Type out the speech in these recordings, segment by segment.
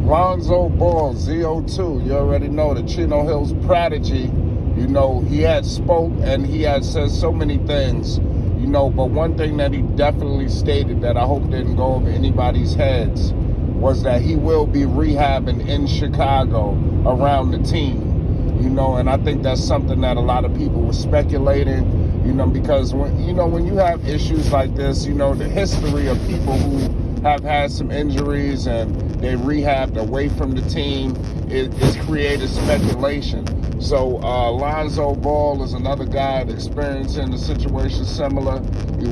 Lonzo Ball, ZO2, you already know, the Chino Hills prodigy. You know, he had spoke and he had said so many things, you know, but one thing that he definitely stated that I hope didn't go over anybody's heads was that he will be rehabbing in Chicago around the team, you know, and I think that's something that a lot of people were speculating, you know, because when you have issues like this, you know, the history of people who have had some injuries and they rehabbed away from the team, it's created speculation. So Lonzo Ball is another guy that's experiencing a situation similar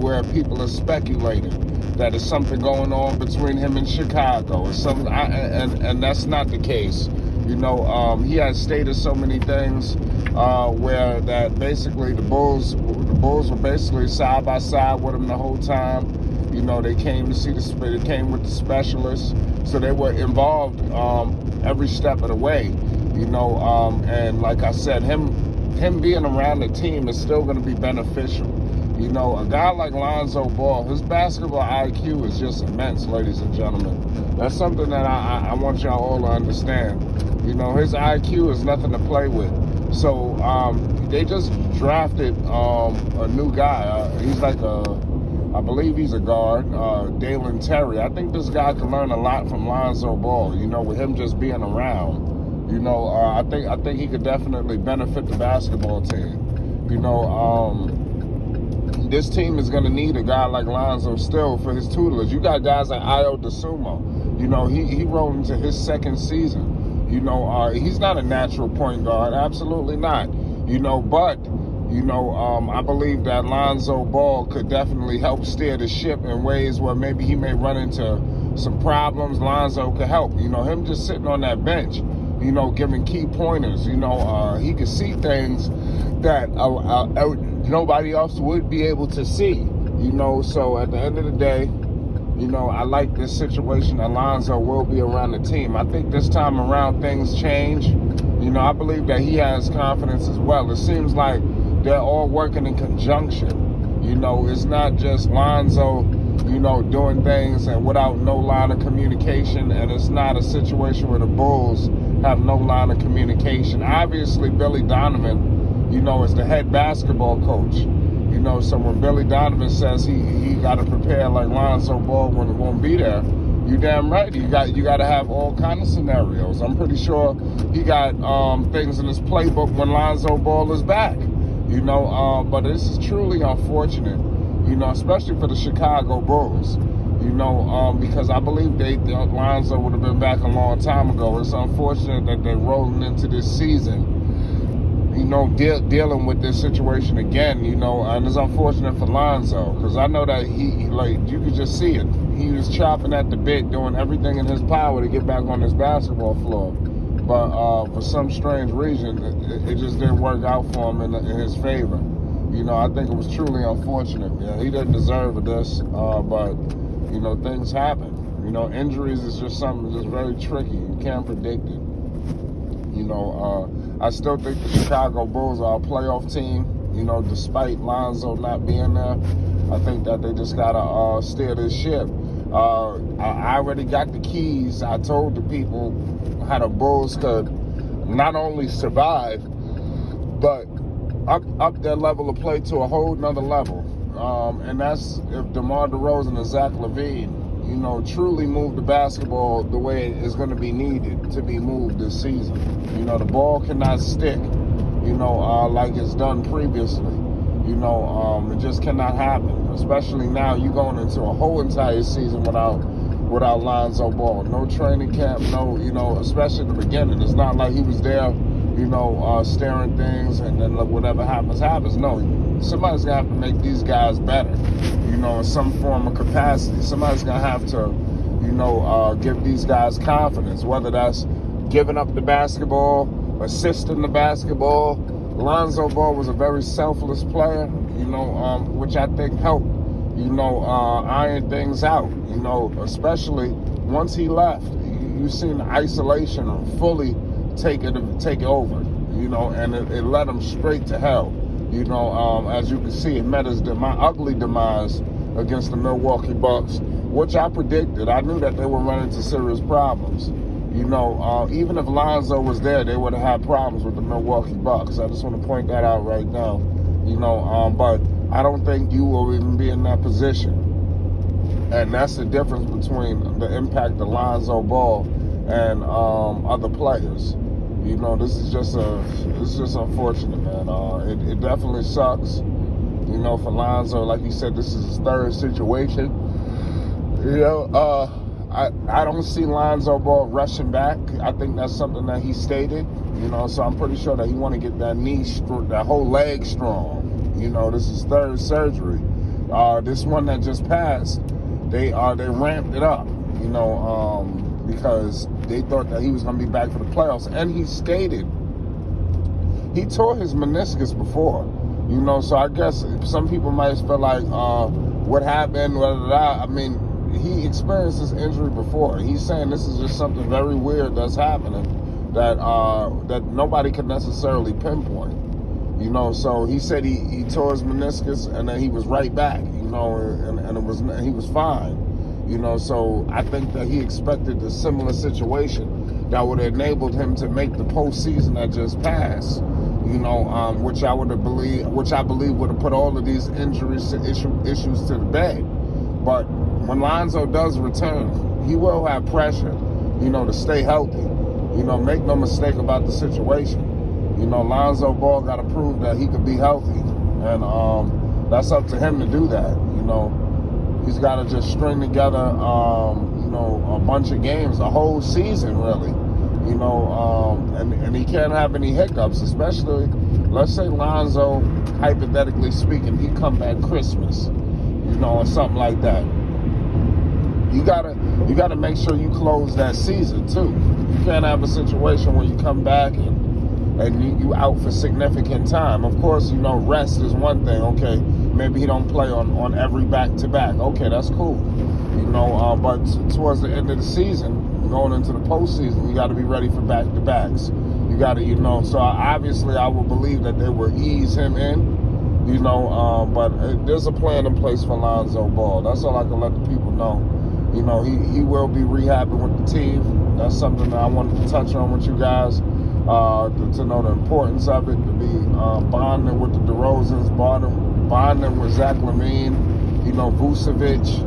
where people are speculating that there's something going on between him and Chicago. And that's not the case. You know, he has stated so many things where that basically the Bulls were basically side by side with him the whole time. You know, they came to see they came with the specialists, so they were involved every step of the way. You know, and like I said, him being around the team is still going to be beneficial. You know, a guy like Lonzo Ball, his basketball IQ is just immense, ladies and gentlemen. That's something that I want y'all all to understand. You know, his IQ is nothing to play with. So they just drafted a new guy. He's like I believe he's a guard, Dalen Terry. I think this guy can learn a lot from Lonzo Ball, you know, with him just being around. You know, I think he could definitely benefit the basketball team. You know, this team is going to need a guy like Lonzo still for his tutelage. You got guys like Ayo DeSumo. You know, he rolled into his second season. You know, he's not a natural point guard. Absolutely not. You know, but, you know, I believe that Lonzo Ball could definitely help steer the ship in ways where maybe he may run into some problems. Lonzo could help. You know, him just sitting on that bench, you know, giving key pointers. You know, he could see things that nobody else would be able to see. You know, so at the end of the day, you know, I like this situation. Lonzo will be around the team. I think this time around things change. You know, I believe that he has confidence as well. It seems like they're all working in conjunction. You know, it's not just Lonzo, you know, doing things and without no line of communication, and it's not a situation where the Bulls have no line of communication. Obviously, Billy Donovan, you know, is the head basketball coach. You know, so when Billy Donovan says he got to prepare like Lonzo Ball when it won't be there, you damn right. You got to have all kind of scenarios. I'm pretty sure he got things in his playbook when Lonzo Ball is back. You know, but this is truly unfortunate. You know, especially for the Chicago Bulls. You know, because I believe Lonzo would have been back a long time ago. It's unfortunate that they're rolling into this season, you know, dealing with this situation again, you know, and it's unfortunate for Lonzo, because I know that he, like, you could just see it. He was chopping at the bit, doing everything in his power to get back on this basketball floor. But for some strange reason, it just didn't work out for him in his favor. You know, I think it was truly unfortunate. Yeah, he didn't deserve this, but, you know, things happen. You know, injuries is just something that's very tricky. You can't predict it. You know, I still think the Chicago Bulls are a playoff team, you know, despite Lonzo not being there. I think that they just got to steer this ship. I already got the keys. I told the people how the Bulls could not only survive, but up their level of play to a whole nother level. And that's if DeMar DeRozan and Zach LaVine, you know, truly move the basketball the way it's going to be needed to be moved this season. You know, the ball cannot stick, you know, like it's done previously. You know, it just cannot happen, especially now you're going into a whole entire season without Lonzo Ball. No training camp, no, you know, especially at the beginning. It's not like he was there, you know, staring things and then whatever happens. No, somebody's going to have to make these guys better, you know, in some form of capacity. Somebody's going to have to, you know, give these guys confidence, whether that's giving up the basketball, assisting the basketball. Lonzo Ball was a very selfless player, you know, which I think helped, you know, iron things out, you know, especially once he left. You seen the isolation fully take over, you know, and it led him straight to hell. You know, as you can see, it met my ugly demise against the Milwaukee Bucks, which I predicted. I knew that they were running into serious problems. Even if Lonzo was there, they would have had problems with the Milwaukee Bucks. I just want to point that out right now. But I don't think you will even be in that position. And that's the difference between the impact of Lonzo Ball and other players. This is just unfortunate, man. It definitely sucks. For Lonzo, like you said, this is his third situation. I don't see Lonzo Ball rushing back. I think that's something that he stated. So I'm pretty sure that he want to get that that whole leg strong. This is third surgery. This one that just passed, they ramped it up. Because they thought that he was going to be back for the playoffs, and he stated he tore his meniscus before. So I guess some people might feel like, what happened? I mean, he experienced this injury before. He's saying this is just something very weird that's happening that nobody could necessarily pinpoint. So he said he tore his meniscus and then he was right back. And he was fine. So I think that he expected a similar situation that would have enabled him to make the postseason that just passed. Which I believe would have put all of these injuries issues to the bed. But when Lonzo does return, he will have pressure, to stay healthy. Make no mistake about the situation. Lonzo Ball got to prove that he could be healthy, and that's up to him to do that. He's got to just string together, a bunch of games, a whole season, really. And he can't have any hiccups, especially, let's say Lonzo, hypothetically speaking, he come back Christmas, or something like that. You gotta make sure you close that season too. You can't have a situation where you come back and you out for significant time. Of course, rest is one thing. Okay, maybe he don't play on every back-to-back. Okay, that's cool. But towards the end of the season, going into the postseason, you got to be ready for back-to-backs. You got to, so obviously I will believe that they will ease him in, but there's a plan in place for Lonzo Ball. That's all I can let the people know. He will be rehabbing with the team. That's something that I wanted to touch on with you guys, to know the importance of it, to be bonding with the DeRozans, bonding with Zach LaVine, Vucevic,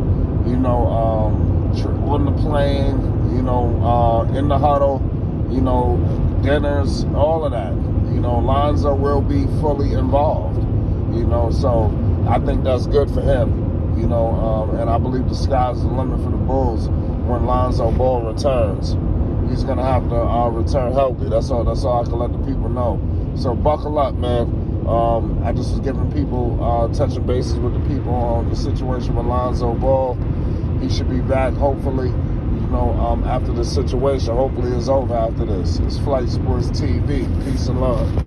on the plane, in the huddle, dinners, all of that. Lonzo will be fully involved, so I think that's good for him, and I believe the sky's the limit for the Bulls when Lonzo Ball returns. He's going to have to return healthy. That's all I can let the people know. So buckle up, man. I just was giving people, touching bases with the people on the situation with Lonzo Ball. He should be back, hopefully, after this situation. Hopefully it's over after this. It's Flight Sports TV. Peace and love.